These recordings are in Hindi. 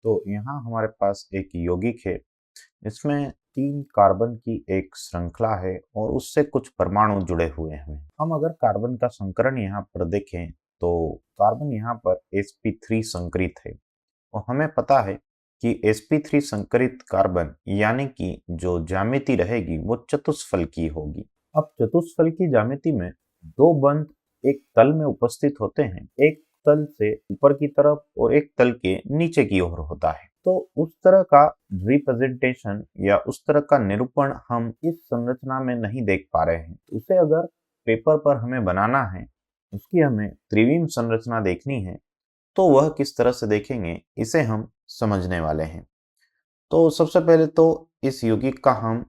तो यहाँ हमारे पास एक यौगिक है। इसमें 3 कार्बन की एक श्रृंखला है और उससे कुछ परमाणु जुड़े हुए हैं। हम अगर कार्बन का संकरण यहाँ पर देखें तो कार्बन यहाँ पर sp3 संकरित है और हमें पता है कि sp3 संकरित कार्बन यानी कि जो ज्यामिति रहेगी वो चतुष्फल की होगी। अब चतुष्फल की ज्यामिति में दो बंध एक तल में उपस्थित होते हैं, एक तल से ऊपर की तरफ और एक तल के नीचे की ओर होता है। तो उस तरह का रिप्रेजेंटेशन या उस तरह का निरूपण हम इस संरचना में नहीं देख पा रहे हैं। उसे अगर पेपर पर हमें बनाना है, उसकी हमें त्रिविम संरचना देखनी है, तो वह किस तरह से देखेंगे इसे हम समझने वाले हैं। तो सबसे पहले तो इस यौगिक का हम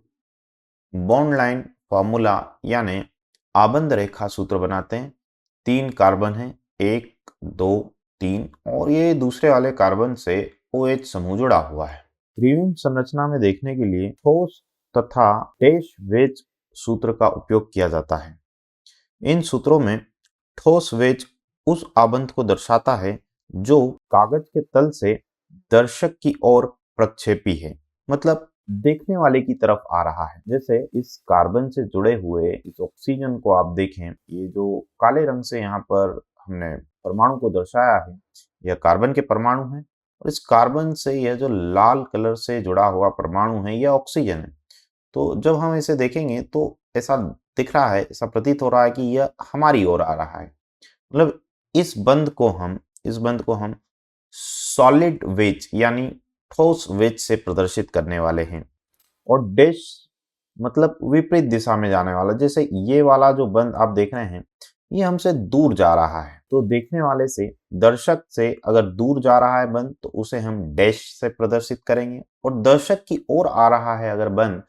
बॉन्ड लाइन फॉर्मूला यानी आबंध रेखा सूत्र बनाते हैं। 3 कार्बन है, 1 2 3 और ये दूसरे वाले कार्बन से OH समूह जुड़ा हुआ है। त्रिविम संरचना में देखने के लिए ठोस तथा डैश वेज सूत्र का उपयोग किया जाता है। इन सूत्रों में ठोस वेज उस आबंध को दर्शाता है जो कागज के तल से दर्शक की ओर प्रक्षेपी है, मतलब देखने वाले की तरफ आ रहा है। जैसे इस कार्बन से जुड़े हुए इस ऑक्सीजन को आप देखें, ये जो काले रंग से यहाँ पर हमने परमाणु को दर्शाया है, यह कार्बन के परमाणु हैं और इस कार्बन से यह जो लाल कलर से जुड़ा हुआ परमाणु है यह ऑक्सीजन है। तो जब हम इसे देखेंगे तो ऐसा दिख रहा है, ऐसा प्रतीत हो रहा है कि यह हमारी ओर आ रहा है। मतलब इस बंध को हम सॉलिड वेज यानी ठोस वेज से प्रदर्शित करने वाले हैं। और डैश मतलब विपरीत दिशा में जाने वाला। जैसे ये वाला जो बंध आप देख रहे हैं ये हमसे दूर जा रहा है, तो देखने वाले से, दर्शक से अगर दूर जा रहा है बंध तो उसे हम डैश से प्रदर्शित करेंगे, और दर्शक की ओर आ रहा है अगर बंध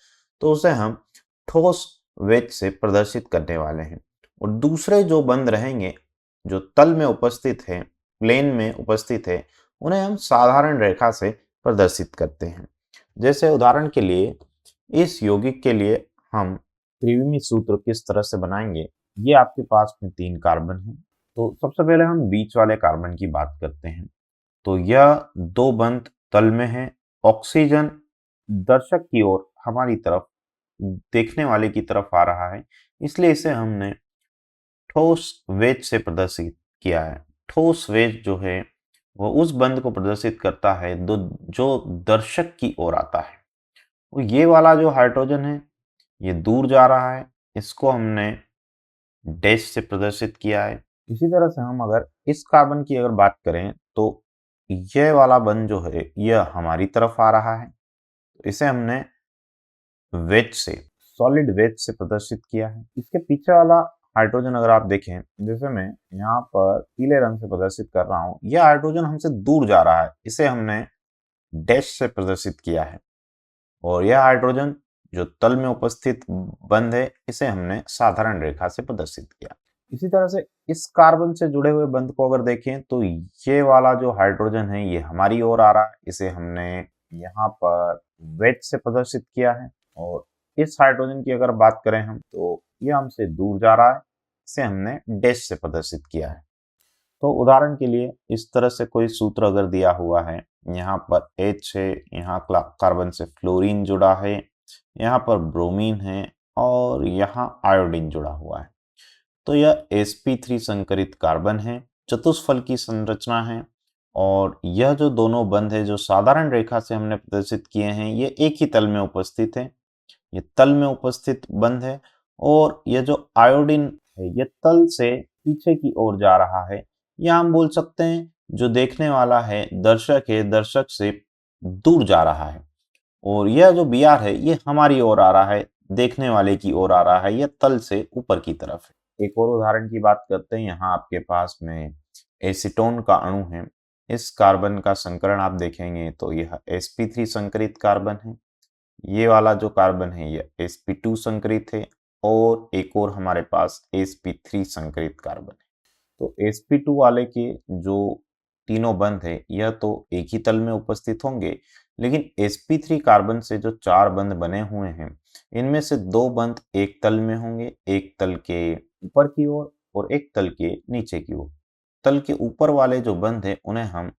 तो उसे हम ठोस वेज से प्रदर्शित करने वाले हैं। और दूसरे जो बंध रहेंगे जो तल में उपस्थित है, प्लेन में उपस्थित है, उन्हें हम साधारण रेखा से प्रदर्शित करते हैं। जैसे उदाहरण के लिए इस यौगिक के लिए हम त्रिविमी सूत्र किस तरह से बनाएंगे। ये आपके पास में 3 कार्बन हैं, तो सबसे पहले हम बीच वाले कार्बन की बात करते हैं। तो यह 2 बंध तल में है, ऑक्सीजन दर्शक की ओर हमारी तरफ, देखने वाले की तरफ आ रहा है, इसलिए इसे हमने ठोस वेज से प्रदर्शित किया है। ठोस वेज जो है वो उस बंध को प्रदर्शित करता है जो दर्शक की ओर आता है। तो ये वाला जो हाइड्रोजन है ये दूर जा रहा है, इसको हमने डैश से प्रदर्शित किया है। इसी तरह से हम अगर इस कार्बन की अगर बात करें तो यह वाला बंध जो है यह हमारी तरफ आ रहा है, तो इसे हमने वेज से, सॉलिड वेज से प्रदर्शित किया है। इसके पीछे वाला हाइड्रोजन अगर आप देखें, जैसे मैं यहाँ पर पीले रंग से प्रदर्शित कर रहा हूँ, यह हाइड्रोजन हमसे दूर जा रहा है, इसे हमने डैश से प्रदर्शित किया है। और यह हाइड्रोजन जो तल में उपस्थित बंध है इसे हमने साधारण रेखा से प्रदर्शित किया। इसी तरह से इस कार्बन से जुड़े हुए बंध को अगर देखें तो ये वाला जो हाइड्रोजन है ये हमारी ओर आ रहा है, इसे हमने यहाँ पर वेज से प्रदर्शित किया है। और इस हाइड्रोजन की अगर बात करें हम तो ये हमसे दूर जा रहा है, इसे हमने डैश से प्रदर्शित किया है। तो उदाहरण के लिए इस तरह से कोई सूत्र अगर दिया हुआ है, यहाँ पर H है, यहाँ कार्बन से फ्लोरीन जुड़ा है, यहाँ पर ब्रोमीन है और यहाँ आयोडीन जुड़ा हुआ है, तो यह sp3 संकरित कार्बन है, चतुष्फल की संरचना है। और यह जो दोनों बंध है जो साधारण रेखा से हमने प्रदर्शित किए हैं ये एक ही तल में उपस्थित है, ये तल में उपस्थित बंध है। और यह जो आयोडीन है ये तल से पीछे की ओर जा रहा है, या हम बोल सकते हैं जो देखने वाला है दर्शक है, दर्शक से दूर जा रहा है। और यह जो Br है ये हमारी ओर आ रहा है, देखने वाले की ओर आ रहा है, यह तल से ऊपर की तरफ है। एक और उदाहरण की बात करते हैं। यहाँ आपके पास में एसीटोन का अणु है, इस कार्बन का संकरण आप देखेंगे तो यह sp3 संकरित कार्बन है, ये वाला जो कार्बन है ये sp2 संकरित है, और एक और हमारे पास sp3 संकरित कार्बन है। तो sp2 वाले के जो तीनों बंध है यह तो एक ही तल में उपस्थित होंगे, लेकिन sp3 कार्बन से जो 4 बंध बने हुए हैं इनमें से 2 बंध एक तल में होंगे, एक तल के ऊपर की ओर और एक तल के नीचे की ओर। तल के ऊपर वाले जो बंध है उन्हें हम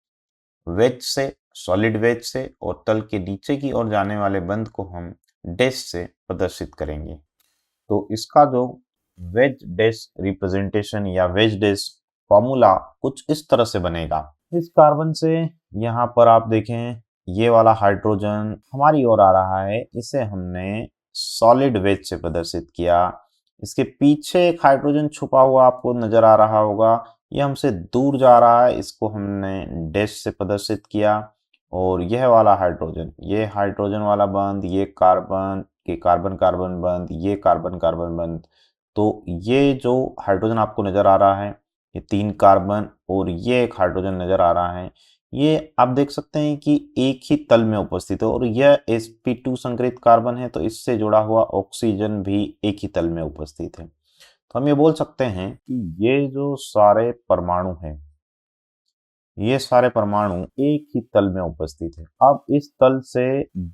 वेज से सॉलिड वेज से और तल के नीचे की ओर जाने वाले बंध को हम डैश से प्रदर्शित करेंगे। तो इसका जो वेज डैश रिप्रेजेंटेशन या वेज डैश फॉर्मूला कुछ इस तरह से बनेगा। इस कार्बन से यहाँ पर आप देखें ये वाला हाइड्रोजन हमारी ओर आ रहा है, इसे हमने सॉलिड वेज से प्रदर्शित किया। इसके पीछे एक हाइड्रोजन छुपा हुआ आपको नजर आ रहा होगा, ये हमसे दूर जा रहा है, इसको हमने डैश से प्रदर्शित किया। और यह वाला हाइड्रोजन, ये हाइड्रोजन वाला बंध, ये कार्बन के कार्बन कार्बन बंध, ये कार्बन कार्बन बंध। तो ये जो हाइड्रोजन आपको नजर आ रहा है, ये 3 कार्बन और ये एक हाइड्रोजन नजर आ रहा है, ये आप देख सकते हैं कि एक ही तल में उपस्थित है और यह sp2 संकरित कार्बन है, तो इससे जुड़ा हुआ ऑक्सीजन भी एक ही तल में उपस्थित है। तो हम ये बोल सकते हैं कि ये जो सारे परमाणु हैं, ये सारे परमाणु एक ही तल में उपस्थित है। अब इस तल से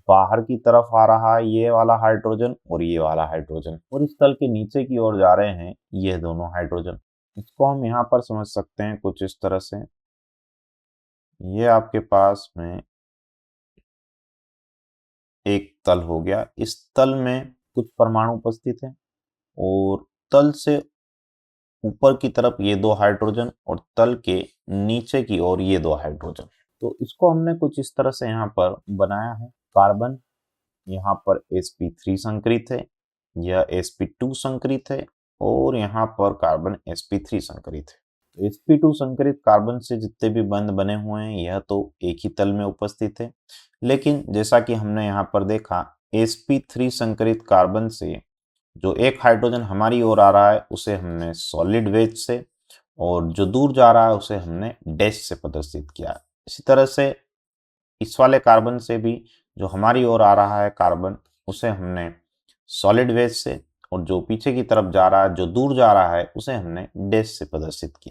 बाहर की तरफ आ रहा है ये वाला हाइड्रोजन और ये वाला हाइड्रोजन, और इस तल के नीचे की ओर जा रहे हैं ये दोनों हाइड्रोजन। इसको हम यहाँ पर समझ सकते हैं कुछ इस तरह से, ये आपके पास में एक तल हो गया, इस तल में कुछ परमाणु उपस्थित है और तल से ऊपर की तरफ ये 2 हाइड्रोजन और तल के नीचे की ओर ये 2 हाइड्रोजन। तो इसको हमने कुछ इस तरह से यहाँ पर बनाया है। कार्बन यहाँ पर sp3 संकरित है, यह sp2 संकरित है और यहाँ पर कार्बन sp3 संकरित है। तो sp2 संकरित कार्बन से जितने भी बंध बने हुए हैं यह तो एक ही तल में उपस्थित है, लेकिन जैसा कि हमने यहाँ पर देखा sp3 संकरित कार्बन से जो एक हाइड्रोजन हमारी ओर आ रहा है उसे हमने सॉलिड वेज से, और जो दूर जा रहा है उसे हमने डैश से प्रदर्शित किया। इसी तरह से इस वाले कार्बन से भी जो हमारी ओर आ रहा है कार्बन, उसे हमने सॉलिड वेज से, और जो पीछे की तरफ जा रहा है, जो दूर जा रहा है, उसे हमने डैश से प्रदर्शित किया।